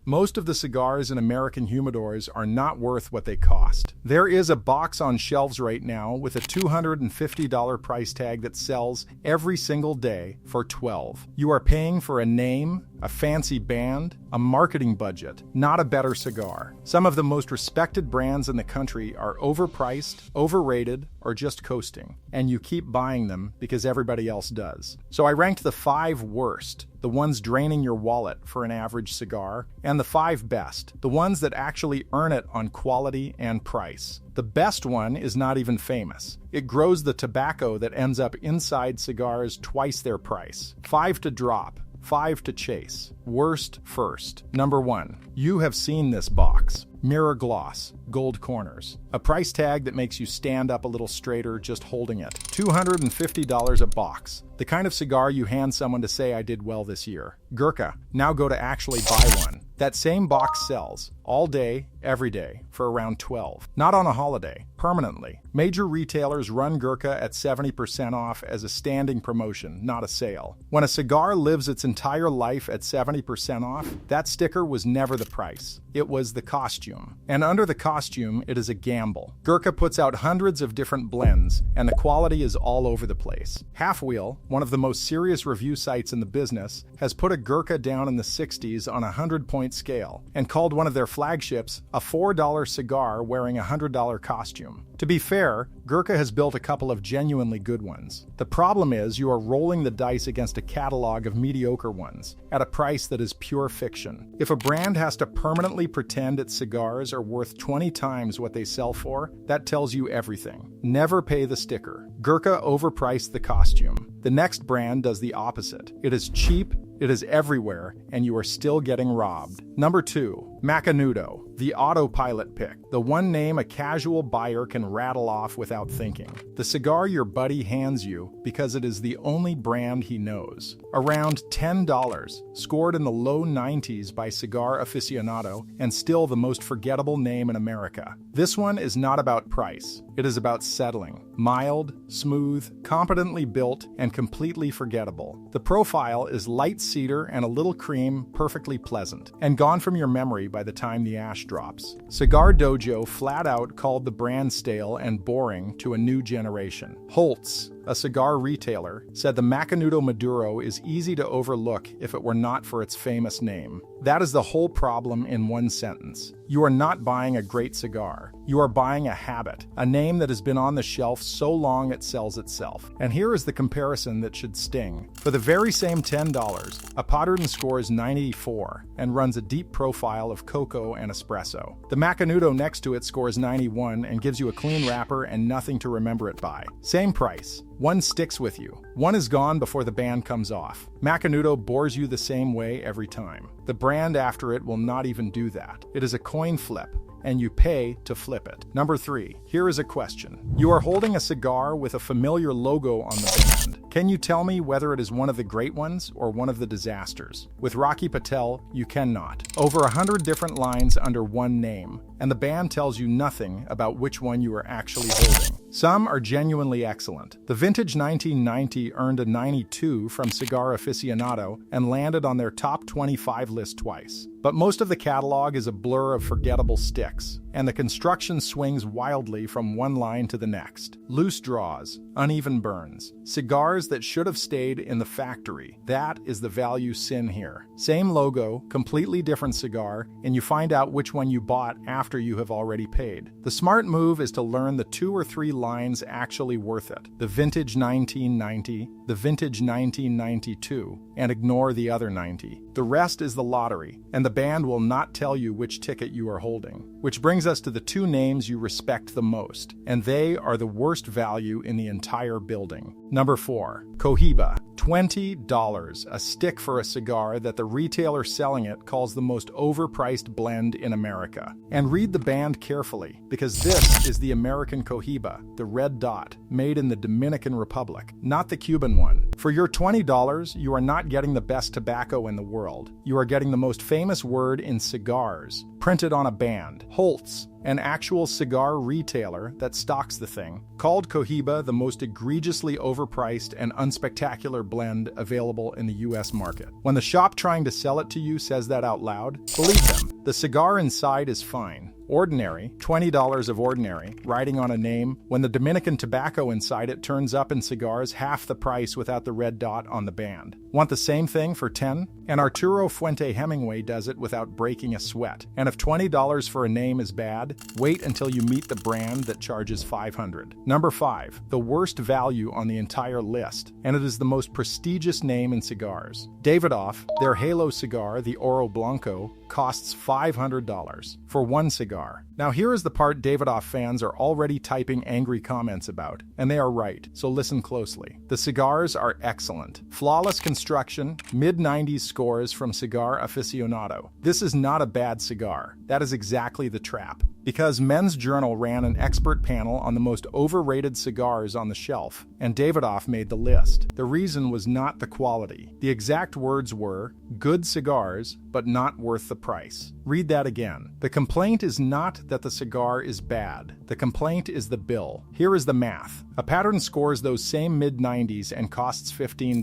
Most of the cigars in American humidors are not worth what they cost. There is a box on shelves right now with a $250 price tag that sells every single day for $12. You are paying for a name, a fancy band, a marketing budget, not a better cigar. Some of the most respected brands in the country are overpriced, overrated, or just coasting, and you keep buying them because everybody else does. So I ranked the 5 worst, the ones draining your wallet for an average cigar, and the 5 best, the ones that actually earn it on quality and price. The best one is not even famous. It grows the tobacco that ends up inside cigars twice their price. 5 to drop. 5 to chase. Worst first. Number 1. You have seen this box. Mirror gloss, gold corners. A price tag that makes you stand up a little straighter just holding it. $250 a box. The kind of cigar you hand someone to say I did well this year. Gurkha, now go to actually buy one. That same box sells, all day, every day, for around $12. Not on a holiday, permanently. Major retailers run Gurkha at 70% off as a standing promotion, not a sale. When a cigar lives its entire life at 70% off, that sticker was never the price. It was the costume. And under the costume, it is a gamble. Gurkha puts out hundreds of different blends, and the quality is all over the place. Half Wheel, one of the most serious review sites in the business, has put a Gurkha down in the 60s on a 100-point scale, and called one of their flagships a $4 cigar wearing a $100 costume. To be fair, Gurkha has built a couple of genuinely good ones. The problem is you are rolling the dice against a catalog of mediocre ones, at a price that is pure fiction. If a brand has to permanently pretend its cigars are worth 20 times what they sell for, that tells you everything. Never pay the sticker. Gurkha overpriced the costume. The next brand does the opposite. It is cheap, it is everywhere, and you are still getting robbed. Number 2. Macanudo, the autopilot pick. The one name a casual buyer can rattle off without thinking. The cigar your buddy hands you because it is the only brand he knows. Around $10, scored in the low 90s by Cigar Aficionado, and still the most forgettable name in America. This one is not about price. It is about settling. Mild, smooth, competently built, and completely forgettable. The profile is light cedar and a little cream, perfectly pleasant, and gone from your memory by the time the ash drops. Cigar Dojo flat out called the brand stale and boring to a new generation. Holtz, a cigar retailer, said the Macanudo Maduro is easy to overlook if it were not for its famous name. That is the whole problem in one sentence. You are not buying a great cigar. You are buying a habit, a name that has been on the shelf so long it sells itself. And here is the comparison that should sting. For the very same $10, a Padrón scores 94 and runs a deep profile of cocoa and espresso. The Macanudo next to it scores 91 and gives you a clean wrapper and nothing to remember it by. Same price. One sticks with you. One is gone before the band comes off. Macanudo bores you the same way every time. The brand after it will not even do that. It is a coin flip, and you pay to flip it. Number 3. Here is a question. You are holding a cigar with a familiar logo on the band. Can you tell me whether it is one of the great ones or one of the disasters? With Rocky Patel, you cannot. Over 100 different lines under one name, and the band tells you nothing about which one you are actually holding. Some are genuinely excellent. The vintage 1990 earned a 92 from Cigar Aficionado and landed on their top 25 list twice. But most of the catalog is a blur of forgettable sticks, and the construction swings wildly from one line to the next. Loose draws, uneven burns, cigars that should have stayed in the factory. That is the value sin here. Same logo, completely different cigar, and you find out which one you bought after you have already paid. The smart move is to learn the 2 or 3 lines actually worth it. The vintage 1990, the vintage 1992, and ignore the other 90. The rest is the lottery, and the band will not tell you which ticket you are holding. Which brings us to the 2 names you respect the most, and they are the worst value in the entire building. Number 4. Cohiba. $20 a stick for a cigar that the retailer selling it calls the most overpriced blend in America. And read the band carefully, because this is the American Cohiba, the red dot, made in the Dominican Republic, not the Cuban one. For your $20, you are not getting the best tobacco in the world. You are getting the most famous word in cigars, printed on a band. Holtz, an actual cigar retailer that stocks the thing, called Cohiba the most egregiously overpriced and unspectacular blend available in the US market. When the shop trying to sell it to you says that out loud, believe them. The cigar inside is fine. Ordinary, $20 of ordinary, riding on a name, when the Dominican tobacco inside it turns up in cigars half the price without the red dot on the band. Want the same thing for 10? And Arturo Fuente Hemingway does it without breaking a sweat. And if $20 for a name is bad, wait until you meet the brand that charges $500. Number 5, the worst value on the entire list, and it is the most prestigious name in cigars. Davidoff, their Halo cigar, the Oro Blanco, costs $500 for one cigar. Now here is the part Davidoff fans are already typing angry comments about, and they are right, so listen closely. The cigars are excellent. Flawless construction, mid-90s scores from Cigar Aficionado. This is not a bad cigar. That is exactly the trap. Because Men's Journal ran an expert panel on the most overrated cigars on the shelf, and Davidoff made the list. The reason was not the quality. The exact words were, good cigars, but not worth the price. Read that again. The complaint is not that the cigar is bad. The complaint is the bill. Here is the math. A Padrón scores those same mid-90s and costs $15.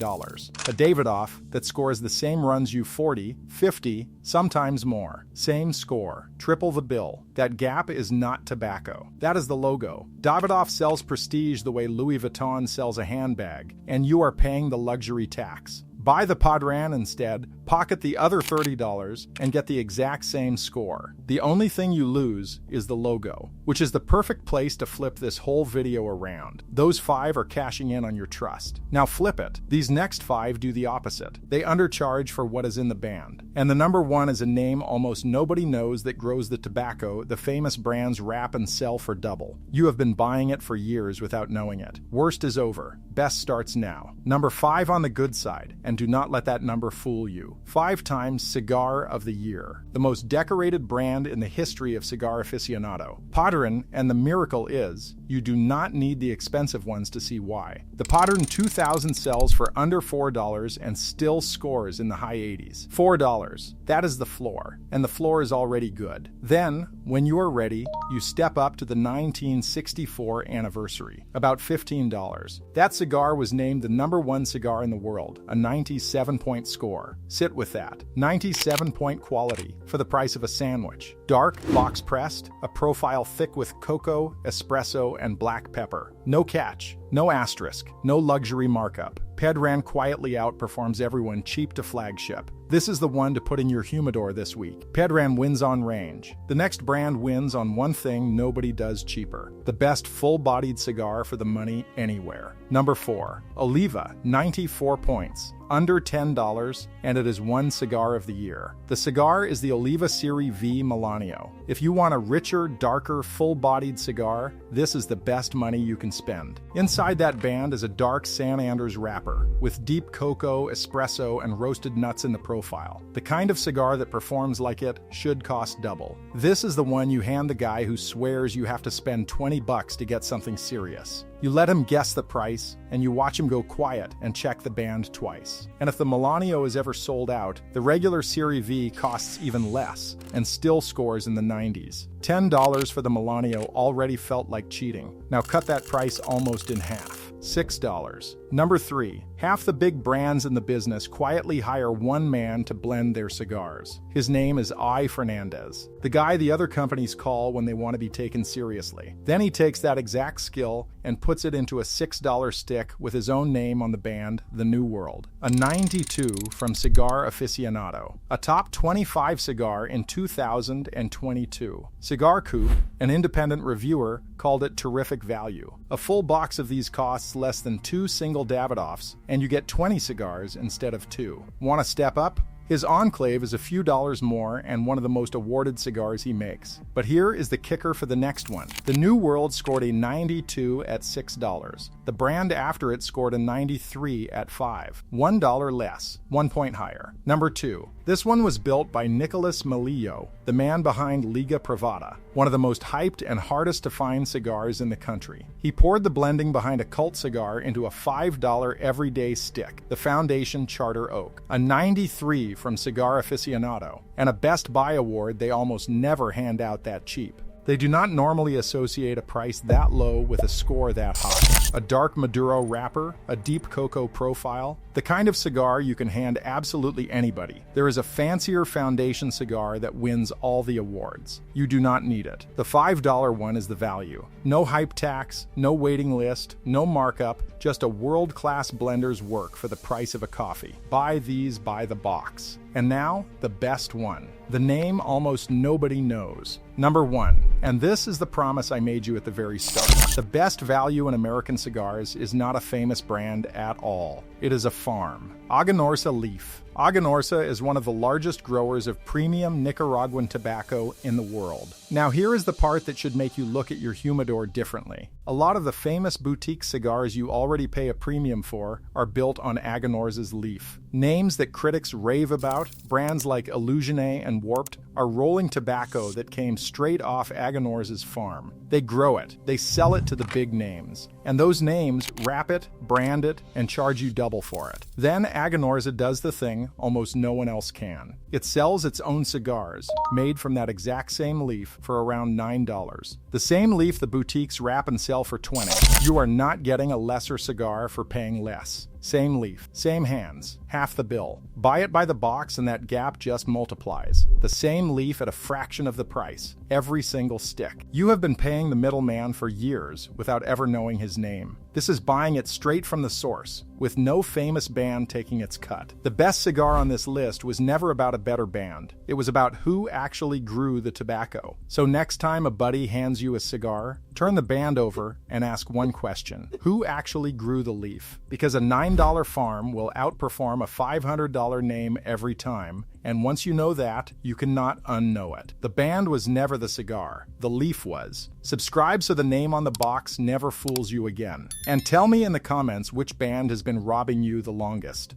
A Davidoff that scores the same runs you 40, 50, sometimes more. Same score. Triple the bill. That gap is not tobacco. That is the logo. Davidoff sells prestige the way Louis Vuitton sells a handbag, and you are paying the luxury tax. Buy the Padrón instead, pocket the other $30, and get the exact same score. The only thing you lose is the logo, which is the perfect place to flip this whole video around. Those 5 are cashing in on your trust. Now flip it. These next 5 do the opposite. They undercharge for what is in the band. And the number 1 is a name almost nobody knows that grows the tobacco the famous brands wrap and sell for double. You have been buying it for years without knowing it. Worst is over. Best starts now. Number 5 on the good side, and do not let that number fool you. 5 times Cigar of the Year, the most decorated brand in the history of Cigar Aficionado. Padrón, and the miracle is, you do not need the expensive ones to see why. The Padrón 2000 sells for under $4 and still scores in the high 80s. $4. That is the floor, and the floor is already good. Then, when you are ready, you step up to the 1964 anniversary, about $15. That cigar was named the number 1 cigar in the world, a 97-point score. Sit with that. 97-point quality for the price of a sandwich. Dark, box-pressed, a profile thick with cocoa, espresso, and black pepper. No catch. No asterisk, no luxury markup. Padrón quietly outperforms everyone cheap to flagship. This is the one to put in your humidor this week. Padrón wins on range. The next brand wins on one thing nobody does cheaper. The best full-bodied cigar for the money anywhere. Number 4, Oliva, 94 points. Under $10, and it is one cigar of the year. The cigar is the Oliva Serie V Melanio. If you want a richer, darker, full-bodied cigar, this is the best money you can spend. Inside that band is a dark San Andres wrapper, with deep cocoa, espresso, and roasted nuts in the profile. The kind of cigar that performs like it should cost double. This is the one you hand the guy who swears you have to spend $20 to get something serious. You let him guess the price, and you watch him go quiet and check the band twice. And if the Melanio is ever sold out, the regular Serie V costs even less, and still scores in the 90s. $10 for the Melanio already felt like cheating. Now cut that price almost in half. $6. Number 3. Half the big brands in the business quietly hire one man to blend their cigars. His name is AJ Fernandez, the guy the other companies call when they want to be taken seriously. Then he takes that exact skill and puts it into a $6 stick with his own name on the band, The New World. A 92 from Cigar Aficionado. A top 25 cigar in 2022. Cigar Coop, an independent reviewer, called it terrific value. A full box of these costs less than 2 single Davidoffs, and you get 20 cigars instead of 2. Want to step up? His Enclave is a few dollars more and one of the most awarded cigars he makes. But here is the kicker for the next one. The New World scored a 92 at $6. The brand after it scored a 93 at $5. $1 less, 1 point higher. Number 2. This one was built by Nicolas Melillo, the man behind Liga Privada, one of the most hyped and hardest to find cigars in the country. He poured the blending behind a cult cigar into a $5 everyday stick, the Foundation Charter Oak. A 93 from Cigar Aficionado, and a Best Buy award they almost never hand out that cheap. They do not normally associate a price that low with a score that high. A dark Maduro wrapper, a deep cocoa profile, the kind of cigar you can hand absolutely anybody. There is a fancier foundation cigar that wins all the awards. You do not need it. The $5 one is the value. No hype tax, no waiting list, no markup, just a world-class blender's work for the price of a coffee. Buy these by the box. And now, the best one. The name almost nobody knows. Number 1. And this is the promise I made you at the very start. The best value in American cigars is not a famous brand at all. It is a farm. Aganorsa Leaf. Aganorsa is one of the largest growers of premium Nicaraguan tobacco in the world. Now here is the part that should make you look at your humidor differently. A lot of the famous boutique cigars you already pay a premium for are built on Aganorsa's leaf. Names that critics rave about, brands like Illusione and Warped, are rolling tobacco that came straight off Aganorsa's farm. They grow it, they sell it to the big names, and those names wrap it, brand it, and charge you double for it. Then Aganorsa does the thing almost no one else can. It sells its own cigars, made from that exact same leaf, for around $9. The same leaf the boutiques wrap and sell for $20. You are not getting a lesser cigar for paying less. Same leaf, same hands, half the bill. Buy it by the box and that gap just multiplies. The same leaf at a fraction of the price, every single stick. You have been paying the middleman for years without ever knowing his name. This is buying it straight from the source, with no famous band taking its cut. The best cigar on this list was never about a better band. It was about who actually grew the tobacco. So next time a buddy hands you a cigar, turn the band over and ask one question. Who actually grew the leaf? Because a $9 farm will outperform a $500 name every time, and once you know that, you cannot unknow it. The band was never the cigar. The leaf was. Subscribe so the name on the box never fools you again. And tell me in the comments which band has been robbing you the longest.